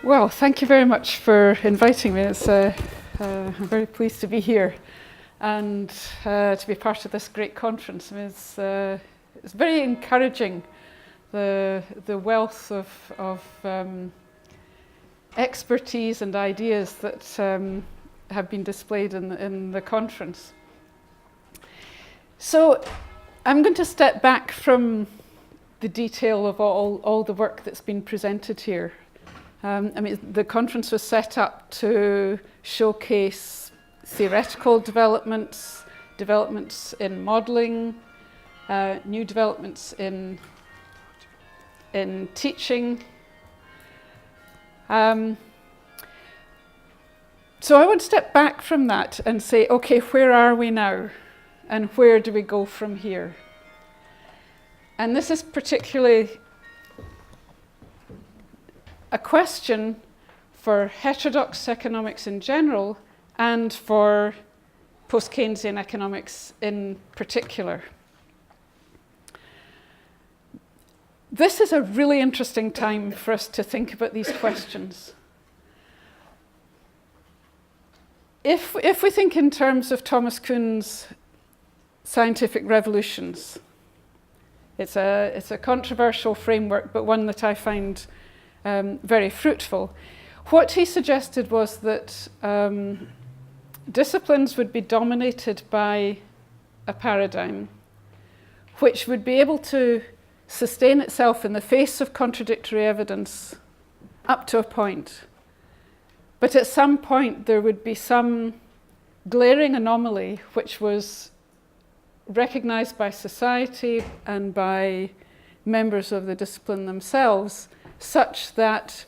Well, thank you very much for inviting me. I'm very pleased to be here and to be part of this great conference. I mean, it's very encouraging, the wealth of expertise and ideas that have been displayed in the conference. So I'm going to step back from the detail of all the work that's been presented here. I mean, the conference was set up to showcase theoretical developments in modelling, new developments in teaching. So I want to step back from that and say, okay, where are we now? And where do we go from here? And this is particularly a question for heterodox economics in general and for post-Keynesian economics in particular. This is a really interesting time for us to think about these questions. If we think in terms of Thomas Kuhn's scientific revolutions, it's a controversial framework, but one that I find very fruitful. What he suggested was that disciplines would be dominated by a paradigm which would be able to sustain itself in the face of contradictory evidence up to a point. But at some point there would be some glaring anomaly which was recognized by society and by members of the discipline themselves, such that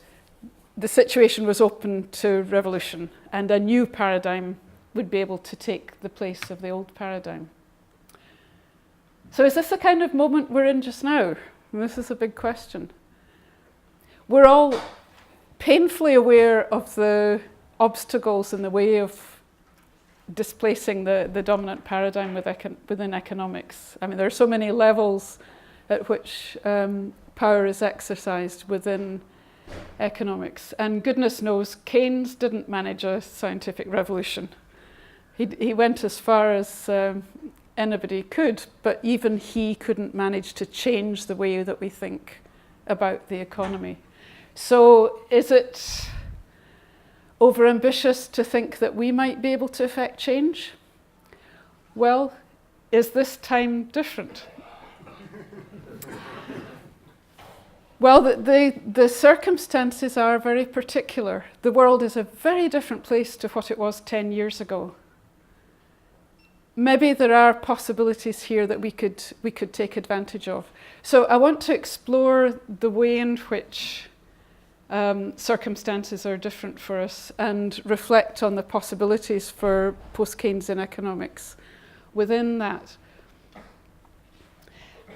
the situation was open to revolution and a new paradigm would be able to take the place of the old paradigm. So is this the kind of moment we're in just now? And this is a big question. We're all painfully aware of the obstacles in the way of displacing the dominant paradigm within economics. I mean, there are so many levels at which power is exercised within economics. And goodness knows, Keynes didn't manage a scientific revolution. He went as far as anybody could, but even he couldn't manage to change the way that we think about the economy. So is it overambitious to think that we might be able to effect change? Well, is this time different? Well, the circumstances are very particular. The world is a very different place to what it was 10 years ago. Maybe there are possibilities here that we could take advantage of. So I want to explore the way in which circumstances are different for us and reflect on the possibilities for post-Keynesian economics within that.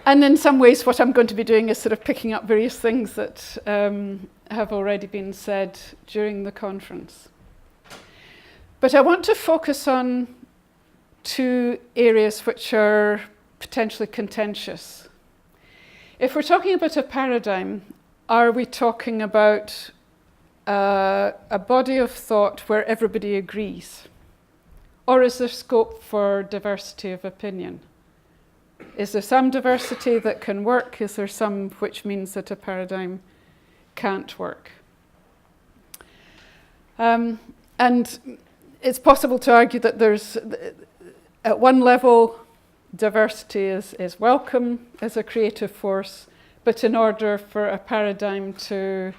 And in some ways, what I'm going to be doing is sort of picking up various things that have already been said during the conference. But I want to focus on two areas which are potentially contentious. If we're talking about a paradigm, are we talking about a body of thought where everybody agrees? Or is there scope for diversity of opinion? Is there some diversity that can work? Is there some which means that a paradigm can't work? And it's possible to argue that there's, at one level, diversity is welcome as a creative force, but in order for a paradigm to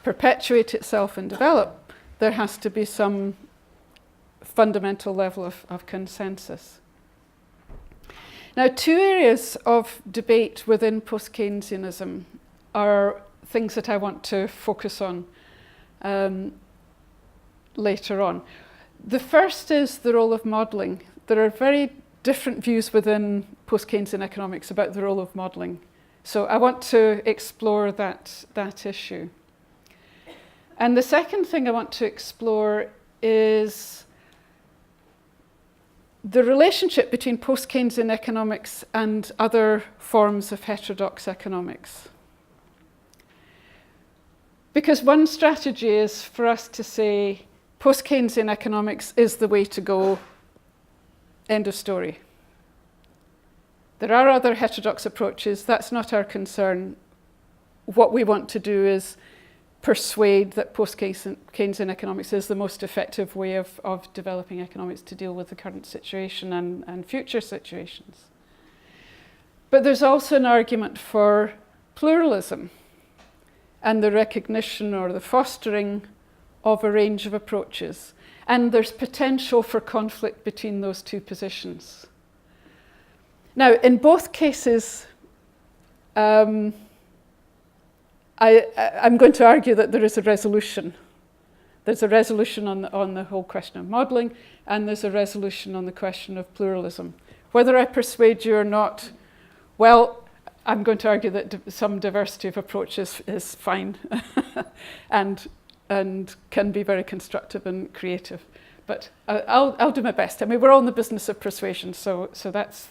perpetuate itself and develop, there has to be some fundamental level of consensus. Now, two areas of debate within post-Keynesianism are things that I want to focus on later on. The first is the role of modelling. There are very different views within post-Keynesian economics about the role of modelling. So I want to explore that issue. And the second thing I want to explore is the relationship between post-Keynesian economics and other forms of heterodox economics. Because one strategy is for us to say post-Keynesian economics is the way to go, end of story. There are other heterodox approaches, that's not our concern. What we want to do is persuade that post-Keynesian economics is the most effective way of developing economics to deal with the current situation and future situations. But there's also an argument for pluralism and the recognition or the fostering of a range of approaches. And there's potential for conflict between those two positions. Now, in both cases, I'm going to argue that there is a resolution. There's a resolution on the whole question of modelling, and there's a resolution on the question of pluralism. Whether I persuade you or not, well, I'm going to argue that some diversity of approaches is fine and can be very constructive and creative. But I'll do my best. I mean, we're all in the business of persuasion, so that's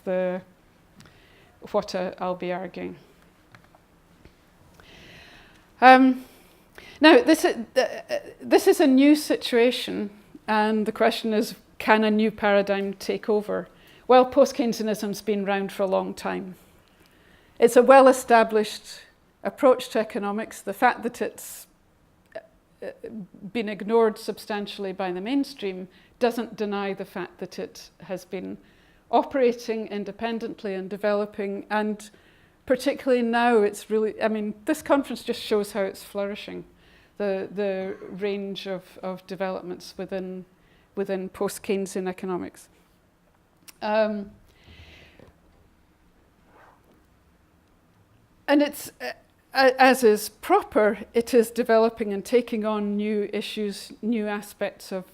what I'll be arguing. Now, this is a new situation, and the question is, can a new paradigm take over? Well, post-Keynesianism's been around for a long time. It's a well-established approach to economics. The fact that it's been ignored substantially by the mainstream doesn't deny the fact that it has been operating independently and developing, and particularly now it's really, I mean, this conference just shows how it's flourishing, the range of developments within post-Keynesian economics. And it's, as is proper, it is developing and taking on new issues, new aspects of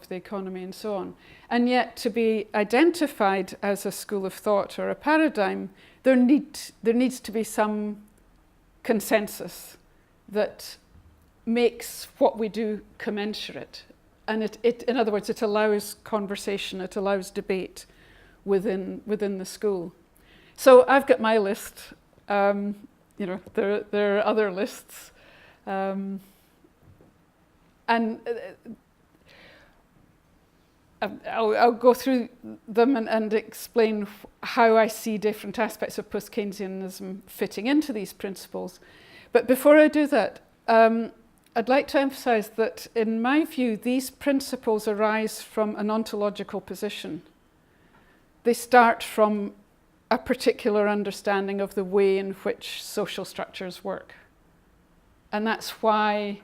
the economy and so on. And yet to be identified as a school of thought or a paradigm, there needs to be some consensus that makes what we do commensurate. And it in other words, it allows conversation, it allows debate within the school. So I've got my list. You know, there are other lists. And I'll go through them and explain how I see different aspects of post-Keynesianism fitting into these principles. But before I do that, I'd like to emphasize that, in my view, these principles arise from an ontological position. They start from a particular understanding of the way in which social structures work. And that's why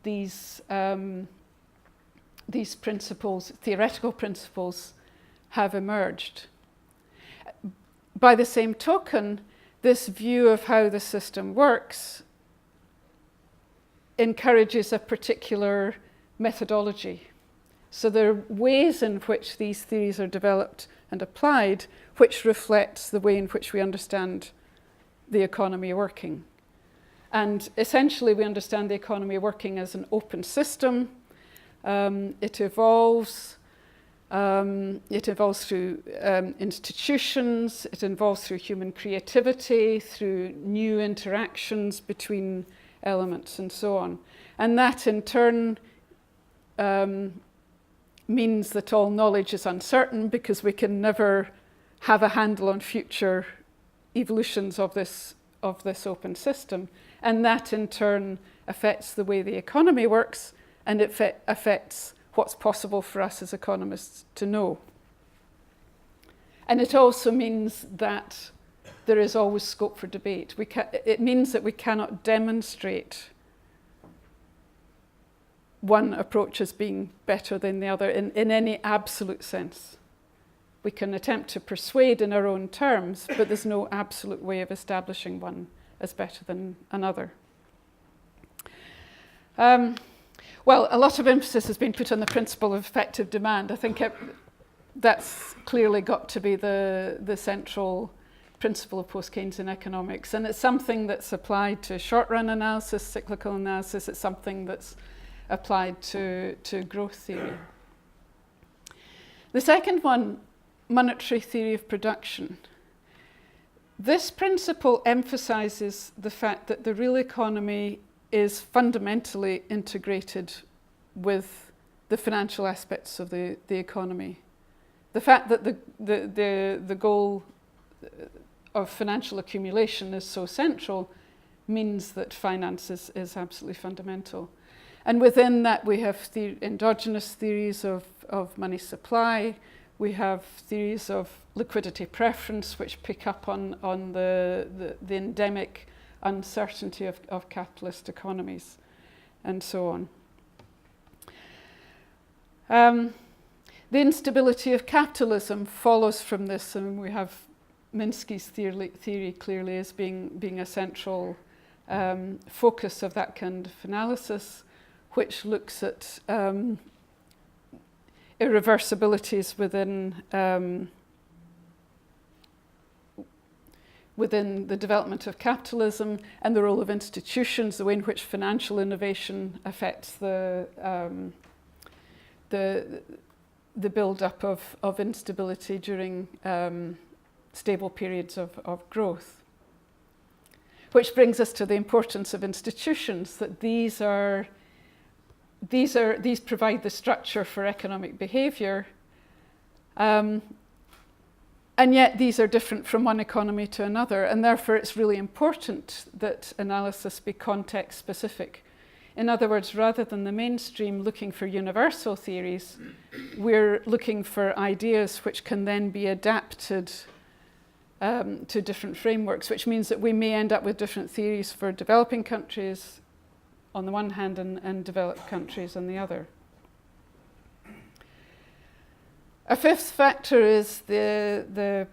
these principles, theoretical principles, have emerged. By the same token, this view of how the system works encourages a particular methodology. So there are ways in which these theories are developed and applied, which reflects the way in which we understand the economy working. And essentially, we understand the economy working as an open system. It evolves through institutions, it evolves through human creativity, through new interactions between elements and so on. And that in turn means that all knowledge is uncertain, because we can never have a handle on future evolutions of this open system. And that in turn affects the way the economy works, and it affects what's possible for us as economists to know. And it also means that there is always scope for debate. It means that we cannot demonstrate one approach as being better than the other in any absolute sense. We can attempt to persuade in our own terms, but there's no absolute way of establishing one as better than another. Well, a lot of emphasis has been put on the principle of effective demand. I think that's clearly got to be the central principle of post-Keynesian economics. And it's something that's applied to short-run analysis, cyclical analysis. It's something that's applied to growth theory. The second one, monetary theory of production. This principle emphasizes the fact that the real economy is fundamentally integrated with the financial aspects of the economy. The fact that the goal of financial accumulation is so central means that finance is absolutely fundamental. And within that we have endogenous theories of money supply. We have theories of liquidity preference, which pick up on the endemic uncertainty of capitalist economies, and so on. The instability of capitalism follows from this, and we have Minsky's theory clearly as being a central focus of that kind of analysis, which looks at irreversibilities within the development of capitalism and the role of institutions, the way in which financial innovation affects the build-up of instability during stable periods of growth. Which brings us to the importance of institutions, that these provide the structure for economic behaviour, and yet these are different from one economy to another, and therefore it's really important that analysis be context specific. In other words, rather than the mainstream looking for universal theories, we're looking for ideas which can then be adapted to different frameworks, which means that we may end up with different theories for developing countries on the one hand and developed countries on the other. A fifth factor is the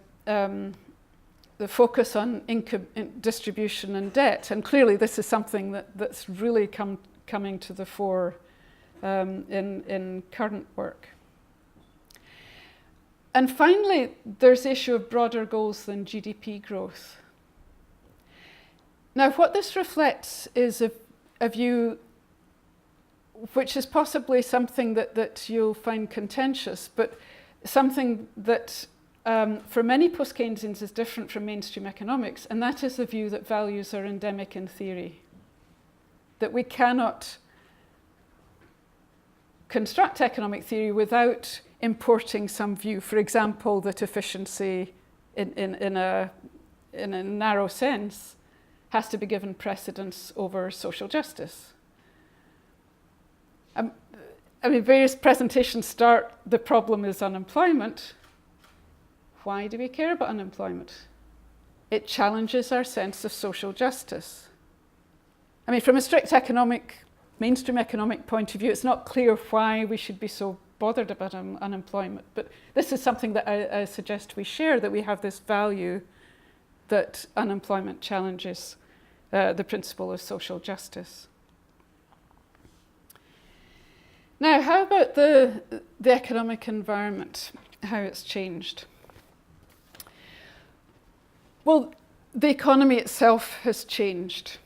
focus on income distribution and debt, and clearly this is something that's really coming to the fore in current work. And finally, there's the issue of broader goals than GDP growth. Now, what this reflects is a view which is possibly something that you'll find contentious, but something that for many post-Keynesians is different from mainstream economics, and that is the view that values are endemic in theory. That we cannot construct economic theory without importing some view. For example, that efficiency in a narrow sense has to be given precedence over social justice. Various presentations start, the problem is unemployment. Why do we care about unemployment? It challenges our sense of social justice. From a strict mainstream economic point of view, it's not clear why we should be so bothered about unemployment, but this is something that I suggest we share, that we have this value that unemployment challenges the principle of social justice. Now, how about the economic environment, how it's changed? Well, the economy itself has changed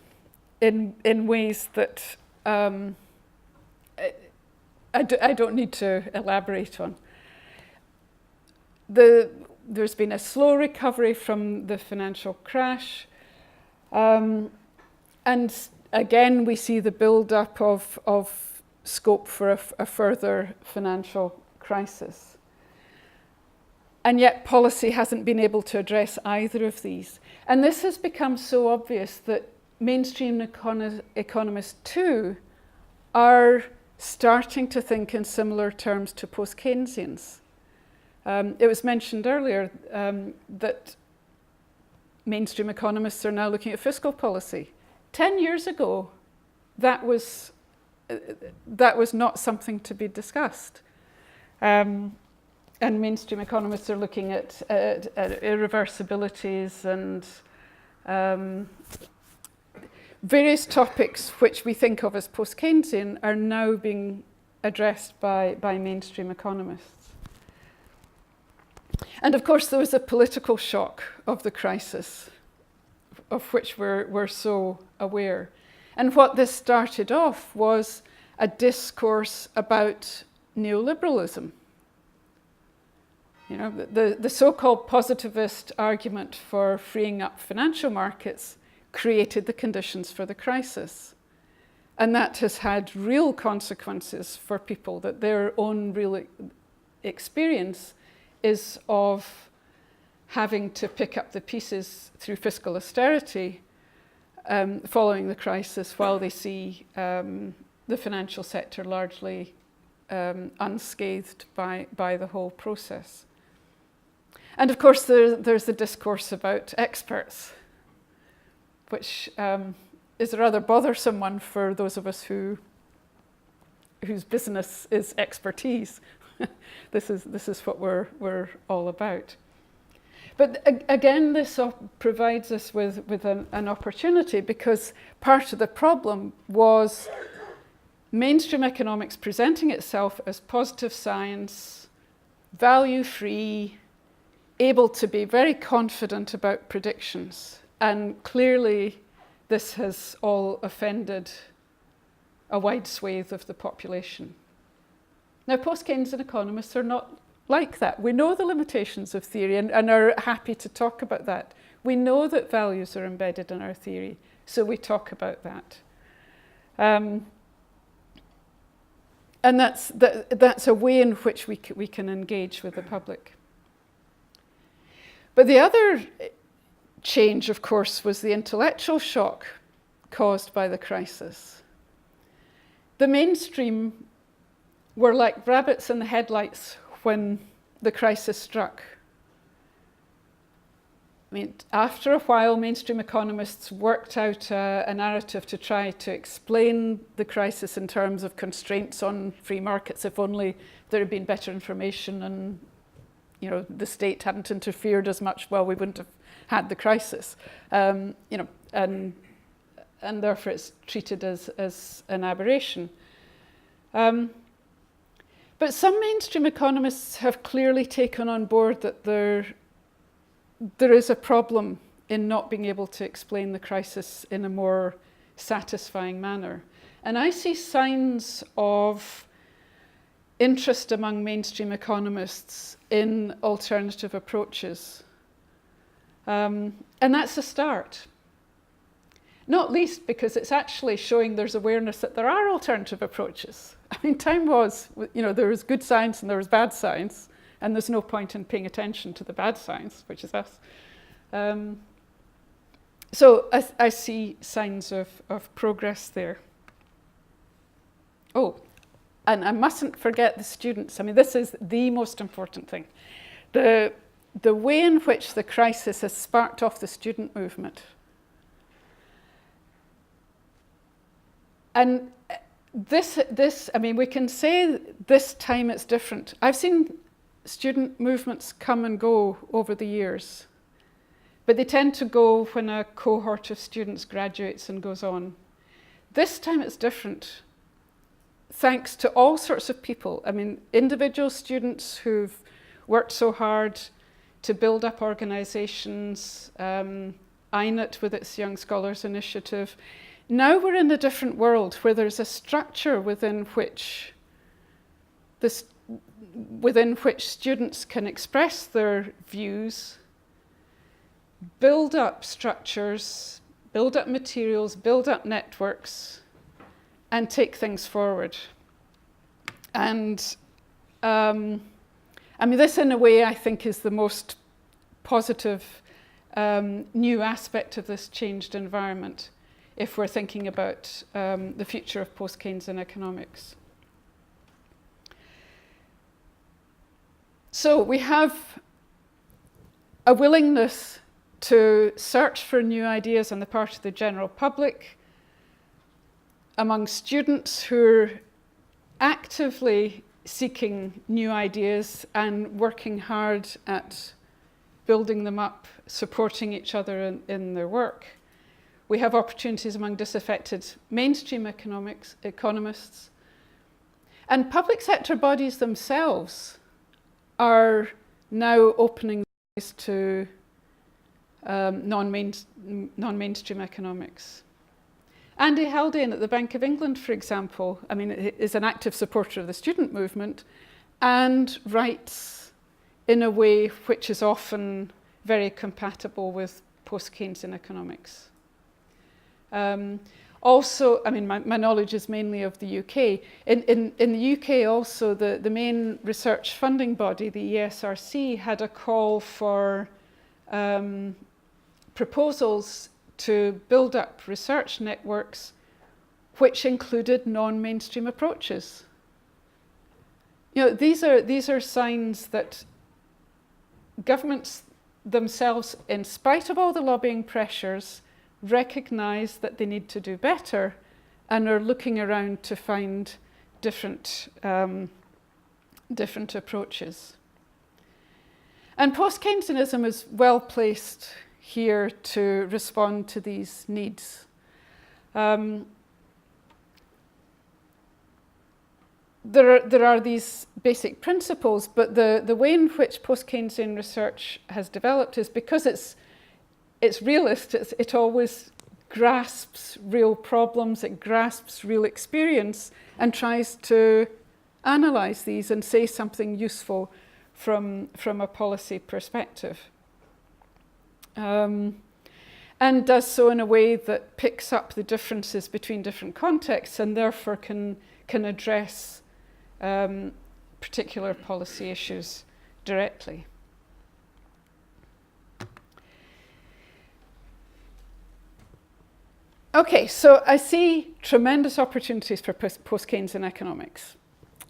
in ways that I don't need to elaborate on. There's been a slow recovery from the financial crash, and again we see the build-up of scope for a further financial crisis. And yet policy hasn't been able to address either of these. And this has become so obvious that mainstream economists too are starting to think in similar terms to post-Keynesians. It was mentioned earlier that mainstream economists are now looking at fiscal policy. 10 years ago, that was not something to be discussed. And mainstream economists are looking at irreversibilities and various topics which we think of as post-Keynesian are now being addressed by mainstream economists. And of course, there was a political shock of the crisis, of which we're so aware. And what this started off was a discourse about neoliberalism. The so-called positivist argument for freeing up financial markets created the conditions for the crisis. And that has had real consequences for people, that their own real experience is of having to pick up the pieces through fiscal austerity following the crisis, while they see the financial sector largely unscathed by the whole process. And of course, there's the discourse about experts, which is a rather bothersome one for those of us whose business is expertise. This is what we're all about. But again, this provides us with an opportunity, because part of the problem was mainstream economics presenting itself as positive science, value-free, able to be very confident about predictions. And clearly, this has all offended a wide swathe of the population. Now, post-Keynesian economists are not like that. We know the limitations of theory and are happy to talk about that. We know that values are embedded in our theory, so we talk about that. And that's a way in which we can engage with the public. But the other change, of course, was the intellectual shock caused by the crisis. The mainstream were like rabbits in the headlights when the crisis struck. I mean, after a while, mainstream economists worked out a narrative to try to explain the crisis in terms of constraints on free markets. If only there had been better information and the state hadn't interfered as much, well, we wouldn't have had the crisis. And therefore it's treated as an aberration. But some mainstream economists have clearly taken on board that there is a problem in not being able to explain the crisis in a more satisfying manner. And I see signs of interest among mainstream economists in alternative approaches. And that's a start. Not least because it's actually showing there's awareness that there are alternative approaches. I mean, time was, there was good science and there was bad science, and there's no point in paying attention to the bad science, which is us. So I see signs of progress there. Oh, and I mustn't forget the students. I mean, this is the most important thing. The way in which the crisis has sparked off the student movement. And this, I mean, we can say this time it's different. I've seen student movements come and go over the years, but they tend to go when a cohort of students graduates and goes on. This time it's different, thanks to all sorts of people. I mean, individual students who've worked so hard to build up organizations, INET with its Young Scholars Initiative. Now we're in a different world where there's a structure within which students can express their views, build up structures, build up materials, build up networks, and take things forward. And I mean, this in a way I think is the most positive new aspect of this changed environment, if we're thinking about the future of post-Keynesian economics. So we have a willingness to search for new ideas on the part of the general public, among students who are actively seeking new ideas and working hard at building them up, supporting each other in their work. We have opportunities among disaffected mainstream economists. And public sector bodies themselves are now opening their eyes to non-mainstream economics. Andy Haldane at the Bank of England, for example, I mean, is an active supporter of the student movement and writes in a way which is often very compatible with post-Keynesian economics. Also, I mean, my knowledge is mainly of the UK. In the UK also, the main research funding body, the ESRC, had a call for proposals to build up research networks which included non-mainstream approaches. You know, these are signs that governments themselves, in spite of all the lobbying pressures, recognise that they need to do better and are looking around to find different approaches. And post-Keynesianism is well placed here to respond to these needs. There are these basic principles, but the way in which post-Keynesian research has developed is because it's realist, it always grasps real problems, it grasps real experience and tries to analyse these and say something useful from a policy perspective. And does so in a way that picks up the differences between different contexts and therefore can address particular policy issues directly. Okay, so I see tremendous opportunities for post-Keynesian economics.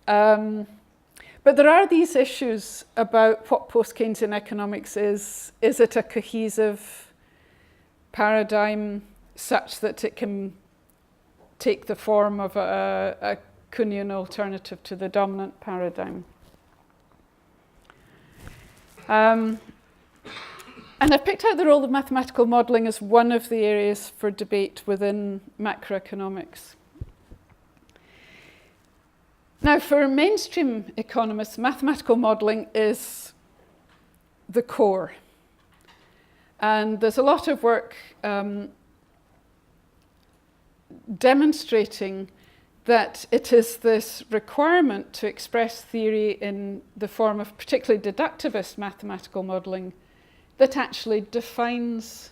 But there are these issues about what post-Keynesian economics is. Is it a cohesive paradigm such that it can take the form of a Kuhnian alternative to the dominant paradigm? And I've picked out the role of mathematical modelling as one of the areas for debate within macroeconomics. Now, for mainstream economists, mathematical modelling is the core. And there's a lot of work demonstrating that it is this requirement to express theory in the form of particularly deductivist mathematical modelling that actually defines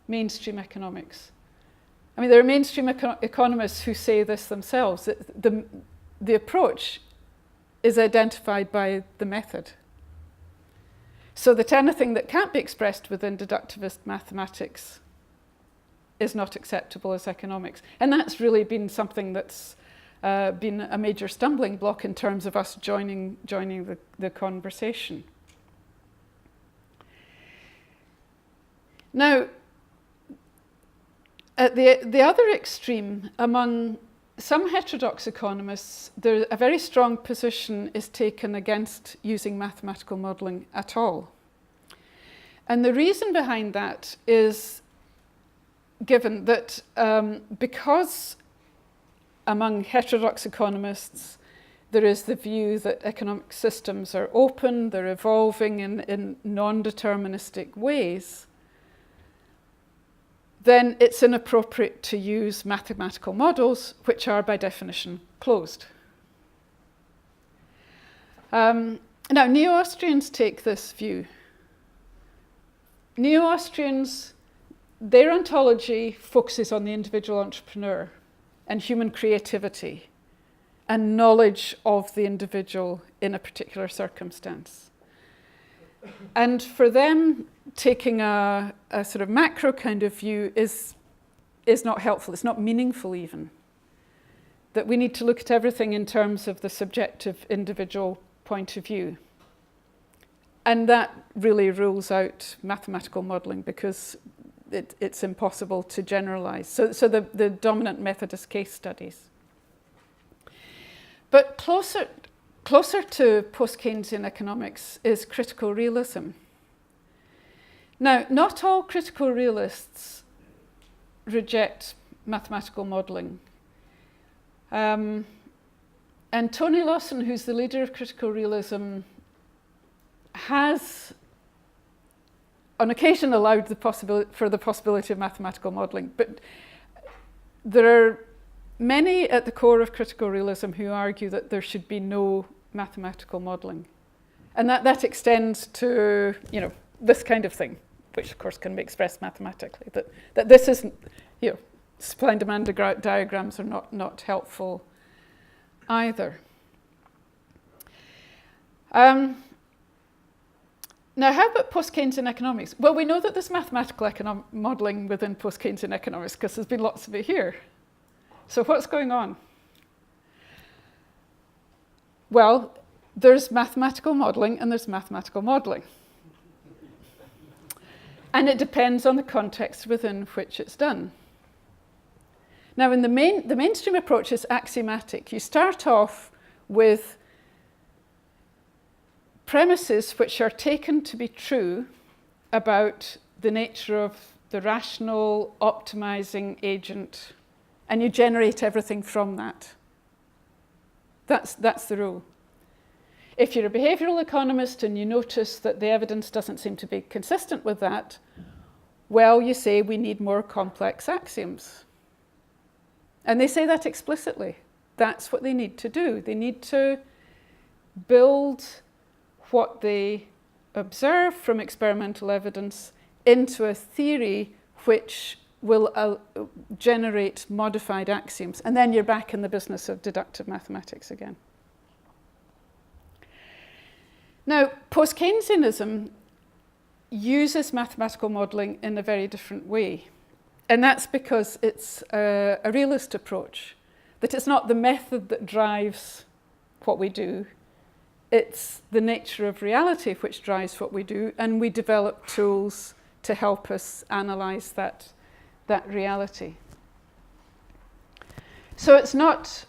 mainstream economics. I mean, there are mainstream economists who say this themselves, that the approach is identified by the method. So that anything that can't be expressed within deductivist mathematics is not acceptable as economics. And that's really been something that's been a major stumbling block in terms of us joining the conversation. Now, at the other extreme, among some heterodox economists, a very strong position is taken against using mathematical modelling at all. And the reason behind that is given that because among heterodox economists there is the view that economic systems are open, they're evolving in non-deterministic ways, then it's inappropriate to use mathematical models, which are by definition closed. Now, Neo-Austrians take this view. Neo-Austrians, their ontology focuses on the individual entrepreneur and human creativity and knowledge of the individual in a particular circumstance. And for them, taking a sort of macro kind of view is not helpful, it's not meaningful even. That we need to look at everything in terms of the subjective individual point of view. And that really rules out mathematical modelling because it's impossible to generalise. So the dominant method is case studies. But closer to post-Keynesian economics is critical realism. Now, not all critical realists reject mathematical modelling. And Tony Lawson, who's the leader of critical realism, has on occasion allowed the possibility of mathematical modelling. But there are many at the core of critical realism who argue that there should be no mathematical modelling. And that extends to, this kind of thing, which of course can be expressed mathematically, that this isn't, Supply and demand diagrams are not helpful either. Now, how about post-Keynesian economics? Well, we know that there's mathematical modelling within post-Keynesian economics because there's been lots of it here. So what's going on? Well, there's mathematical modelling and there's mathematical modelling. And it depends on the context within which it's done. Now, in the mainstream approach is axiomatic. You start off with premises which are taken to be true about the nature of the rational optimizing agent, and you generate everything from that. That's the rule. If you're a behavioral economist and you notice that the evidence doesn't seem to be consistent with that, well, you say we need more complex axioms. And they say that explicitly. That's what they need to do. They need to build what they observe from experimental evidence into a theory which will generate modified axioms. And then you're back in the business of deductive mathematics again. Now, post-Keynesianism uses mathematical modelling in a very different way. And that's because it's a realist approach, that it's not the method that drives what we do, it's the nature of reality which drives what we do, and we develop tools to help us analyse that reality. So it's not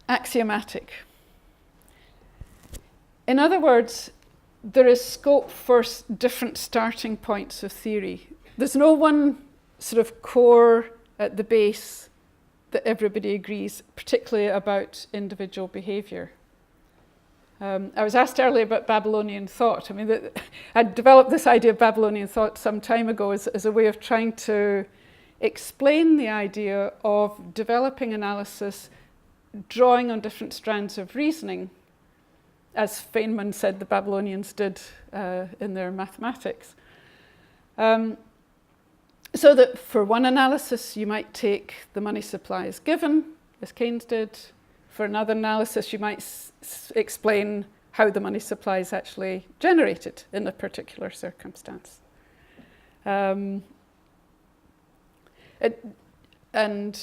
axiomatic. In other words, there is scope for different starting points of theory. There's no one sort of core at the base that everybody agrees, particularly about individual behaviour. I was asked earlier about Babylonian thought. I mean, I developed this idea of Babylonian thought some time ago as a way of trying to explain the idea of developing analysis, drawing on different strands of reasoning, as Feynman said the Babylonians did in their mathematics. So that for one analysis, you might take the money supply as given, as Keynes did. For another analysis, you might explain how the money supply is actually generated in a particular circumstance. And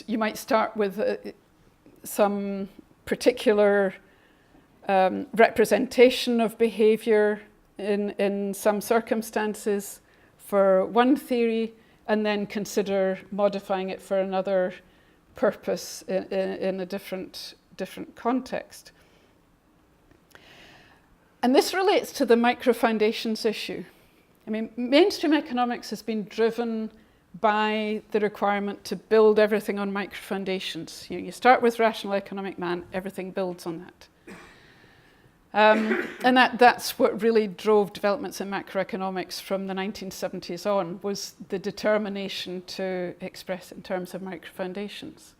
you might start with some particular representation of behavior in some circumstances for one theory, and then consider modifying it for another purpose in a different context. And this relates to the micro-foundations issue. I mean, mainstream economics has been driven by the requirement to build everything on micro-foundations. You start with rational economic man, everything builds on that. And that's what really drove developments in macroeconomics from the 1970s on, was the determination to express in terms of micro-foundations.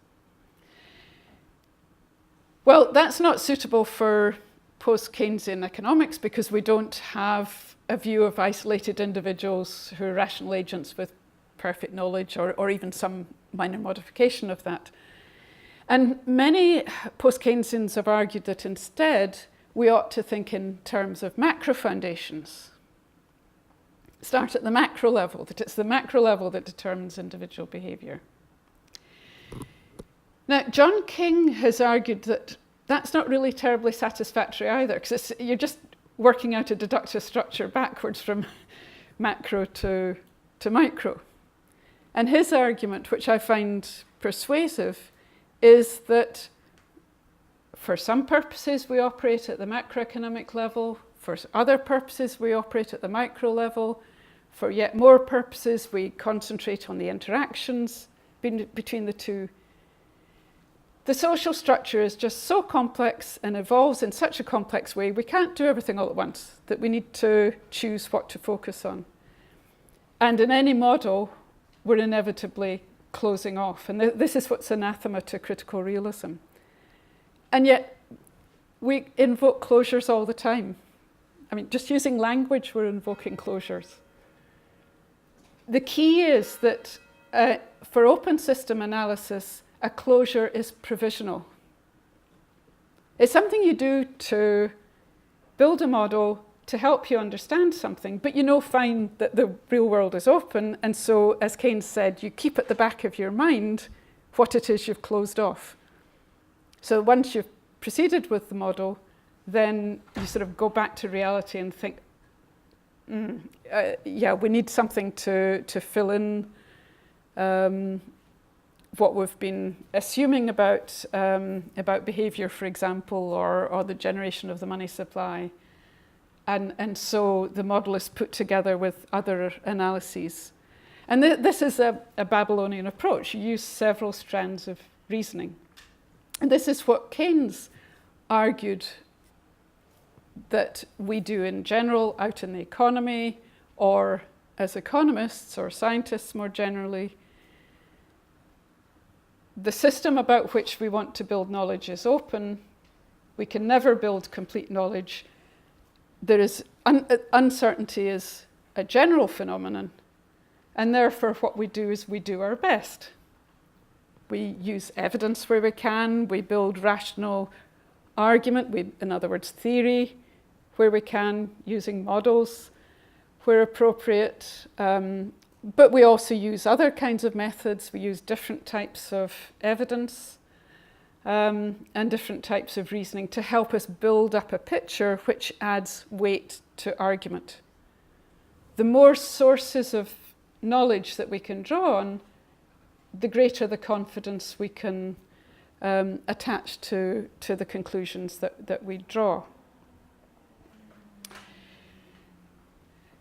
Well, that's not suitable for post-Keynesian economics because we don't have a view of isolated individuals who are rational agents with perfect knowledge or even some minor modification of that. And many post-Keynesians have argued that instead we ought to think in terms of macro foundations. Start at the macro level, that it's the macro level that determines individual behaviour. Now, John King has argued that that's not really terribly satisfactory either, because you're just working out a deductive structure backwards from macro to micro. And his argument, which I find persuasive, is that for some purposes we operate at the macroeconomic level, for other purposes we operate at the micro level, for yet more purposes we concentrate on the interactions between the two. The social structure is just so complex and evolves in such a complex way, we can't do everything all at once, that we need to choose what to focus on. And in any model, we're inevitably closing off. And this is what's anathema to critical realism. And yet, we invoke closures all the time. I mean, just using language, we're invoking closures. The key is that for open system analysis, a closure is provisional. It's something you do to build a model to help you understand something, but you know fine that the real world is open, and so, as Keynes said, you keep at the back of your mind what it is you've closed off. So once you've proceeded with the model, then you sort of go back to reality and think, yeah, we need something to fill in what we've been assuming about behaviour, for example, or the generation of the money supply. And so the model is put together with other analyses. And this is a Babylonian approach. You use several strands of reasoning. And this is what Keynes argued that we do in general out in the economy, or as economists or scientists more generally. The system about which we want to build knowledge is open. We can never build complete knowledge. There is uncertainty is a general phenomenon, and therefore what we do is we do our best. We use evidence where we can, we build rational argument, in other words theory, where we can, using models where appropriate, but we also use other kinds of methods. We use different types of evidence and different types of reasoning to help us build up a picture which adds weight to argument. The more sources of knowledge that we can draw on, the greater the confidence we can attach to the conclusions that we draw.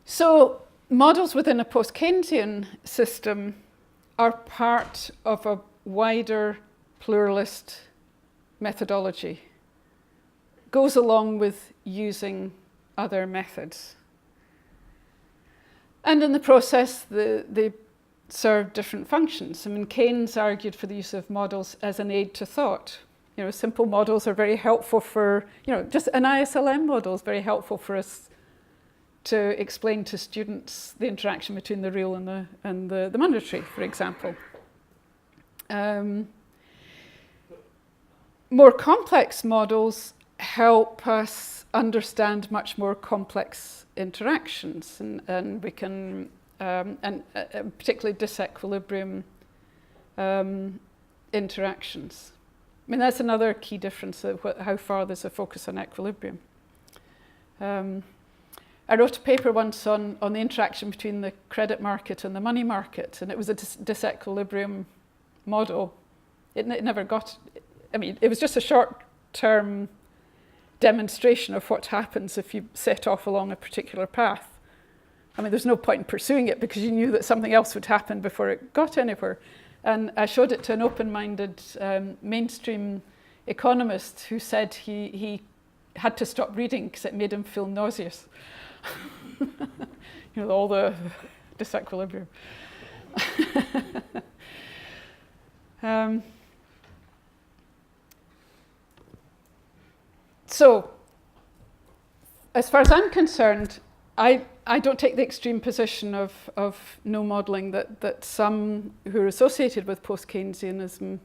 So models within a post-Keynesian system are part of a wider pluralist methodology. Goes along with using other methods. And in the process, they serve different functions. I mean, Keynes argued for the use of models as an aid to thought. You know, simple models are very helpful for, just an ISLM model is very helpful for us to explain to students the interaction between the real and the monetary, for example. More complex models help us understand much more complex interactions, and we can, and particularly disequilibrium interactions. I mean, that's another key difference of how far there's a focus on equilibrium. I wrote a paper once on the interaction between the credit market and the money market, and it was a disequilibrium model. It never got, I mean, it was just a short-term demonstration of what happens if you set off along a particular path. I mean, there's no point in pursuing it because you knew that something else would happen before it got anywhere. And I showed it to an open-minded mainstream economist who said he had to stop reading because it made him feel nauseous. All the disequilibrium. So, as far as I'm concerned, I don't take the extreme position of no modelling that some who are associated with post-Keynesianism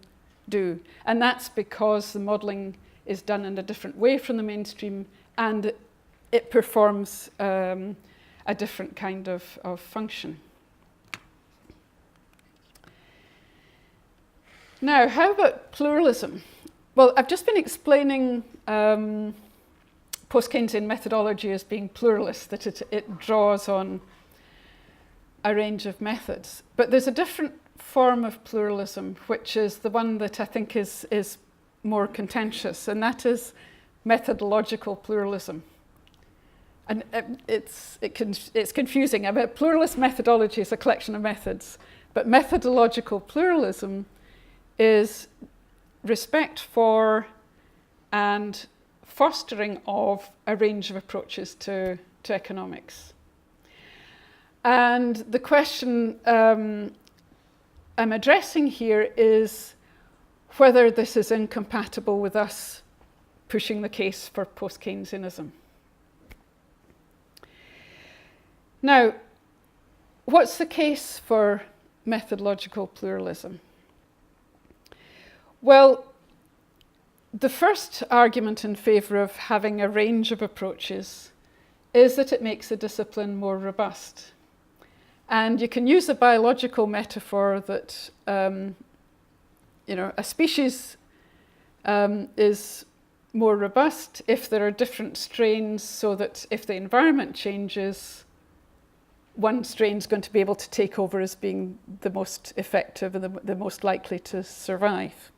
do. And that's because the modelling is done in a different way from the mainstream, and it performs a different kind of function. Now, how about pluralism? Well, I've just been explaining post-Keynesian methodology as being pluralist, that it draws on a range of methods. But there's a different form of pluralism, which is the one that I think is more contentious, and that is methodological pluralism. And it's confusing. I mean, pluralist methodology is a collection of methods, but methodological pluralism is respect for and fostering of a range of approaches to economics. And the question I'm addressing here is whether this is incompatible with us pushing the case for post-Keynesianism. Now, what's the case for methodological pluralism? Well, the first argument in favour of having a range of approaches is that it makes a discipline more robust. And you can use a biological metaphor that a species is more robust if there are different strains, so that if the environment changes, one strain is going to be able to take over as being the most effective and the most likely to survive.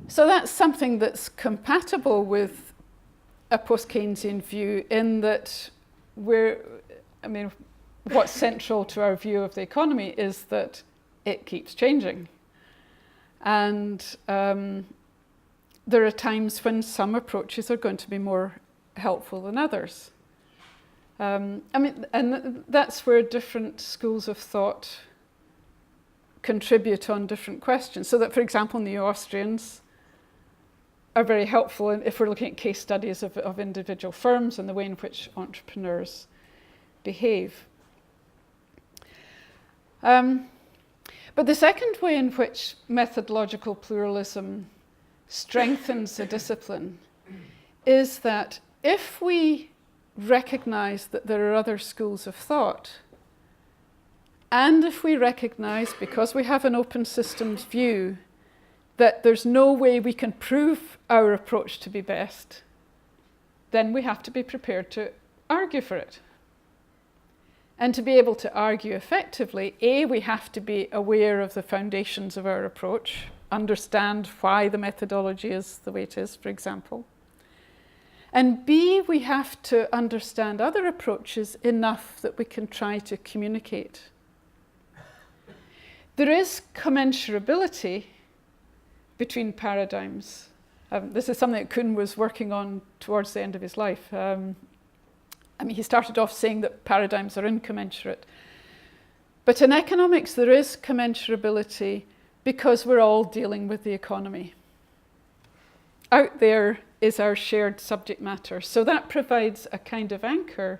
So that's something that's compatible with a post-Keynesian view, in that what's central to our view of the economy is that it keeps changing. And there are times when some approaches are going to be more helpful than others. And that's where different schools of thought contribute on different questions. So that, for example, neo-Austrians are very helpful if we're looking at case studies of individual firms and the way in which entrepreneurs behave. But the second way in which methodological pluralism strengthens a discipline is that if we recognize that there are other schools of thought, and if we recognize, because we have an open systems view, that there's no way we can prove our approach to be best, then we have to be prepared to argue for it. And to be able to argue effectively, we have to be aware of the foundations of our approach, understand why the methodology is the way it is, for example. And B, we have to understand other approaches enough that we can try to communicate. There is commensurability between paradigms. This is something that Kuhn was working on towards the end of his life. He started off saying that paradigms are incommensurate. But in economics, there is commensurability because we're all dealing with the economy. Out there is our shared subject matter. So that provides a kind of anchor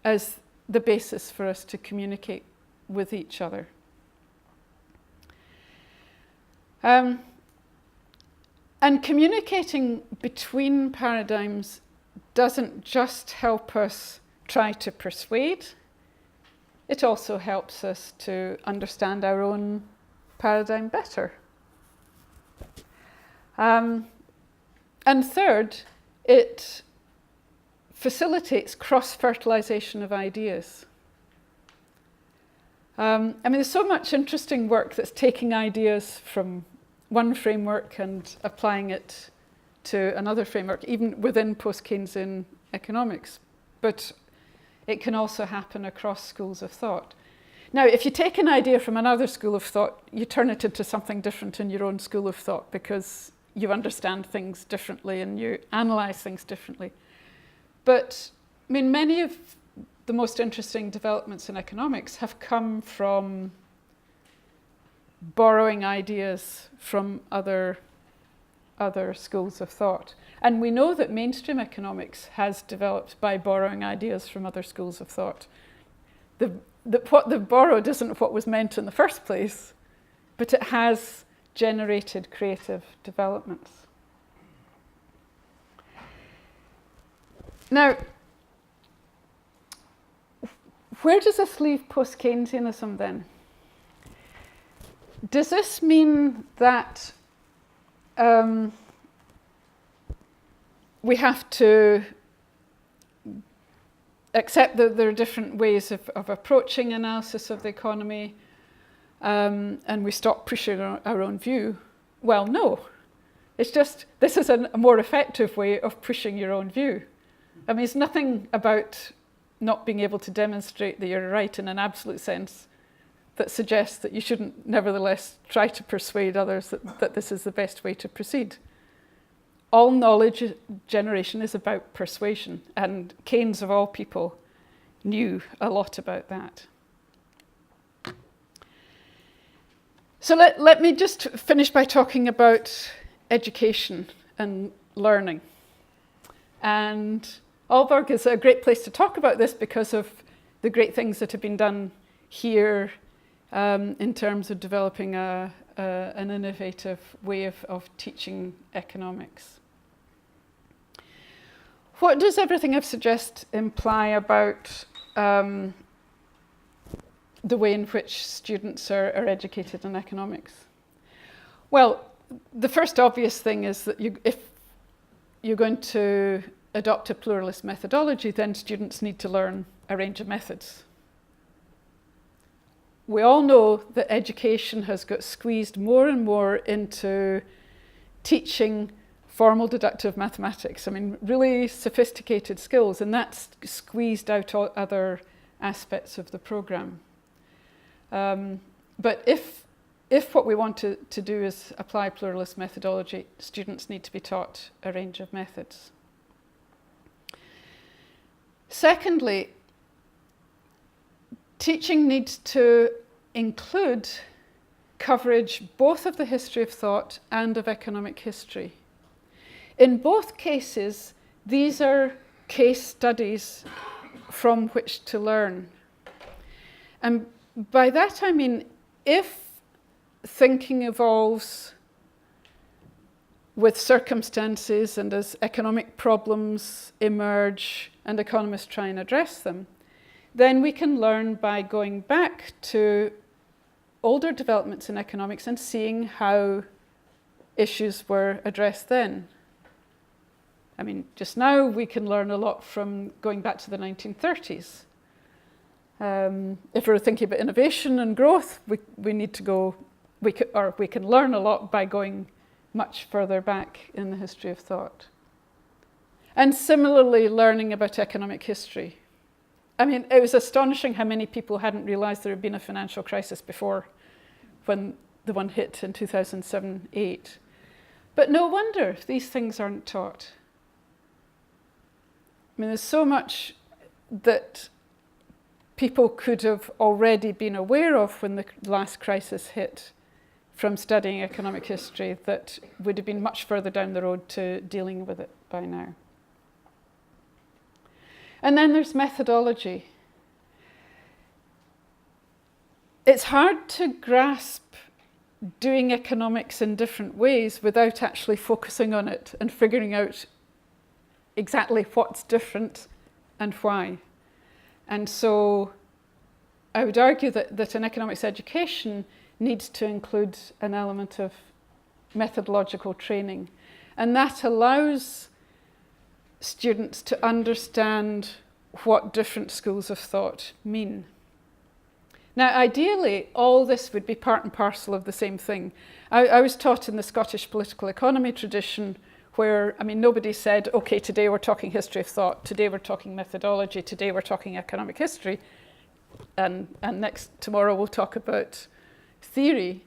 as the basis for us to communicate with each other. And communicating between paradigms doesn't just help us try to persuade, it also helps us to understand our own paradigm better. And third, it facilitates cross-fertilization of ideas. There's so much interesting work that's taking ideas from one framework and applying it to another framework, even within post-Keynesian economics. But it can also happen across schools of thought. Now, if you take an idea from another school of thought, you turn it into something different in your own school of thought because you understand things differently and you analyze things differently. But many of the most interesting developments in economics have come from borrowing ideas from other schools of thought. And we know that mainstream economics has developed by borrowing ideas from other schools of thought. What they've borrowed isn't what was meant in the first place, but it has generated creative developments. Now, where does this leave post-Keynesianism then? Does this mean that we have to accept that there are different ways of approaching analysis of the economy, and we stop pushing our own view? Well, no. It's just, this is a more effective way of pushing your own view. It's nothing about not being able to demonstrate that you're right in an absolute sense that suggests that you shouldn't nevertheless try to persuade others that this is the best way to proceed. All knowledge generation is about persuasion, and Keynes, of all people, knew a lot about that. So let me just finish by talking about education and learning. And Aalborg is a great place to talk about this because of the great things that have been done here in terms of developing an innovative way of teaching economics. What does everything I've suggested imply about the way in which students are educated in economics? Well, the first obvious thing is that if you're going to adopt a pluralist methodology, then students need to learn a range of methods. We all know that education has got squeezed more and more into teaching formal deductive mathematics. I mean, really sophisticated skills, and that's squeezed out all other aspects of the program. But if what we want to do is apply pluralist methodology, students need to be taught a range of methods. Secondly, teaching needs to include coverage both of the history of thought and of economic history. In both cases, these are case studies from which to learn. And by that I mean, if thinking evolves with circumstances and as economic problems emerge and economists try and address them, then we can learn by going back to older developments in economics and seeing how issues were addressed then. I mean, just now we can learn a lot from going back to the 1930s. If we're thinking about innovation and growth, we need to go, we can learn a lot by going much further back in the history of thought. And similarly, learning about economic history. I mean, it was astonishing how many people hadn't realized there had been a financial crisis before when the one hit in 2007-8. But no wonder these things aren't taught. I mean, there's so much that people could have already been aware of when the last crisis hit from studying economic history that would have been much further down the road to dealing with it by now. And then there's methodology. It's hard to grasp doing economics in different ways without actually focusing on it and figuring out exactly what's different and why. And so I would argue that an economics education needs to include an element of methodological training. And that allows students to understand what different schools of thought mean. Now, ideally, all this would be part and parcel of the same thing. I was taught in the Scottish political economy tradition where, I mean, nobody said, okay, today we're talking history of thought, today we're talking methodology, today we're talking economic history, and tomorrow we'll talk about theory.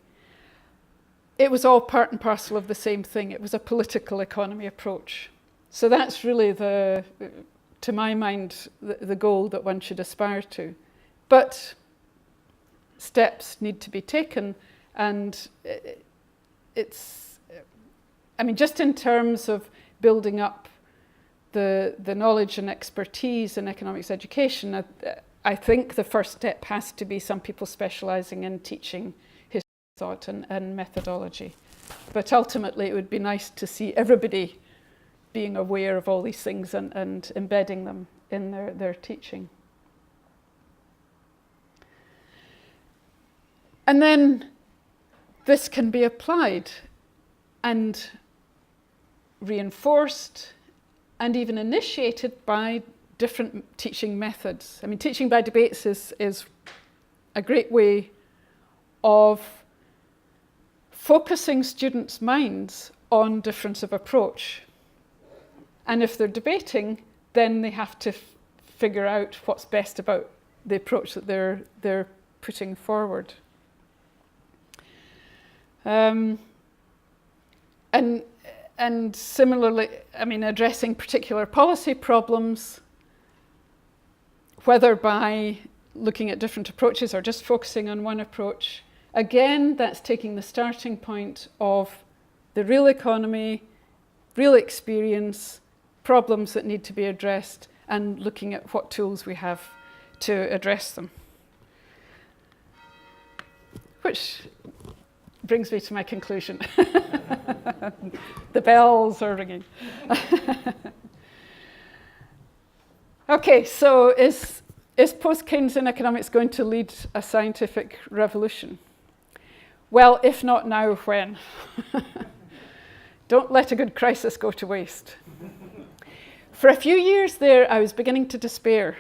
It was all part and parcel of the same thing. It was a political economy approach. So that's really to my mind, the goal that one should aspire to. But steps need to be taken, and I mean, just in terms of building up the knowledge and expertise in economics education, I think the first step has to be some people specializing in teaching history of thought and methodology. But ultimately, it would be nice to see everybody being aware of all these things and embedding them in their teaching. And then this can be applied and reinforced and even initiated by different teaching methods. I mean, teaching by debates is a great way of focusing students' minds on difference of approach. And if they're debating, then they have to figure out what's best about the approach that they're putting forward. And similarly, I mean, addressing particular policy problems, whether by looking at different approaches or just focusing on one approach, again, that's taking the starting point of the real economy, real experience, problems that need to be addressed, and looking at what tools we have to address them. which brings me to my conclusion. The bells are ringing. Okay, so is post-Keynesian economics going to lead a scientific revolution? Well, if not now, when? Don't let a good crisis go to waste. For a few years there, I was beginning to despair.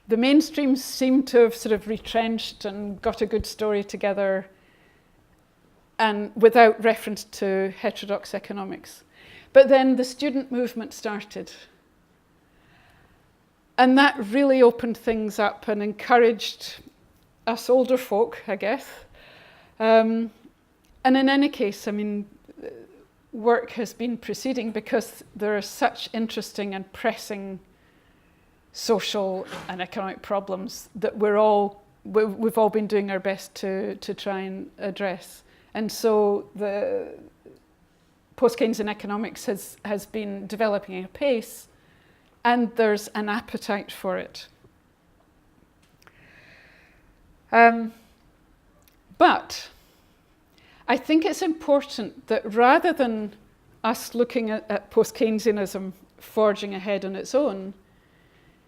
The mainstream seemed to have sort of retrenched and got a good story together, and without reference to heterodox economics. But then the student movement started. And that really opened things up and encouraged us older folk, I guess. And in any case, I mean, work has been proceeding because there are such interesting and pressing social and economic problems that we've all been doing our best to try and address. And so the post-Keynesian economics has been developing at a pace, and there's an appetite for it. But I think it's important that rather than us looking at post-Keynesianism forging ahead on its own,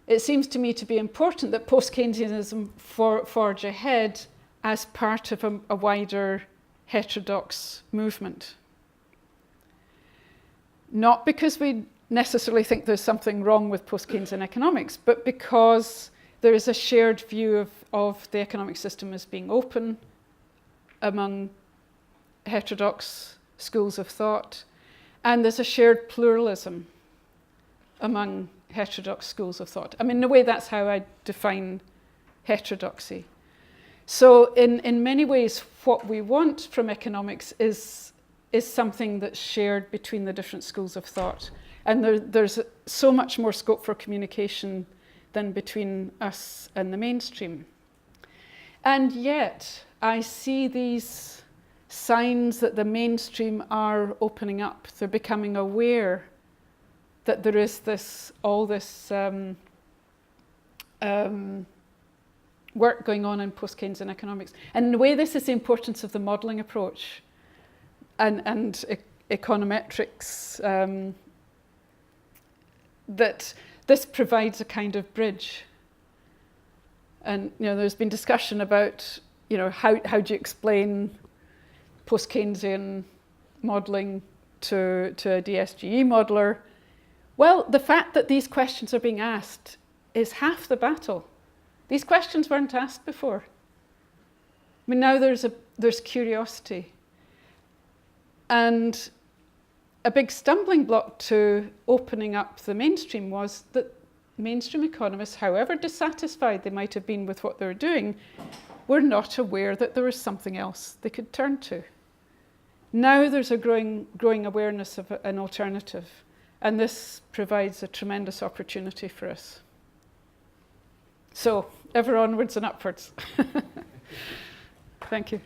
it seems to me to be important that post-Keynesianism forge ahead as part of a wider heterodox movement. Not because we necessarily think there's something wrong with post-Keynesian economics, but because there is a shared view of the economic system as being open among heterodox schools of thought, and there's a shared pluralism among heterodox schools of thought. I mean, in a way, that's how I define heterodoxy. So in many ways, what we want from economics is something that's shared between the different schools of thought. And there's so much more scope for communication than between us and the mainstream. And yet, I see these signs that the mainstream are opening up. They're becoming aware that there is all this work going on in post-Keynesian economics. And in a way, this is the importance of the modelling approach and econometrics, that this provides a kind of bridge. And there's been discussion about how do you explain post-Keynesian modelling to a DSGE modeler. Well, the fact that these questions are being asked is half the battle. These questions weren't asked before. I mean, now there's curiosity. And a big stumbling block to opening up the mainstream was that mainstream economists, however dissatisfied they might have been with what they were doing, were not aware that there was something else they could turn to. Now there's a growing awareness of an alternative, and this provides a tremendous opportunity for us. So, ever onwards and upwards. Thank you.